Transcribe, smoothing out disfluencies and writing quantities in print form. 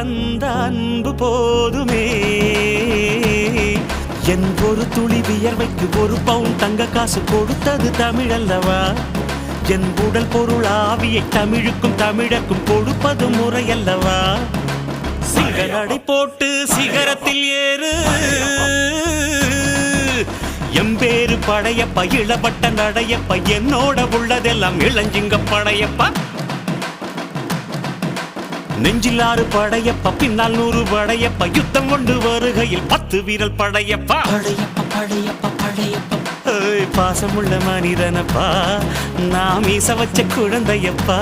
தந்த அன்பு போதுமே. என் ஒரு துளி வியர்வைக்கு ஒரு பவுன் தங்க காசு கொடுத்தது தமிழ் அல்லவா? என் உடல் பொருள் ஆவியை தமிழுக்கும் தமிழக்கும் கொடுப்பது முறையல்லவா? சிகரடை போட்டு சிகரத்தில் ஏறு, எம்பேரு படையப்பா, இளவட்ட நடையப்பா, என்னோட உள்ளதெல்லாம் இளஞ்சிங்க படையப்பா. நெஞ்சில் 6 படையப்பா, பின்னால் 100 படையப்பா, யுத்தம் கொண்டு வருகையில் 10 வீரல் படையப்பா. படையப்பா படையப்பா படையப்பா, பாசமுள்ள மனிதனப்பா, நான் மீச வச்ச குழந்தையப்பா.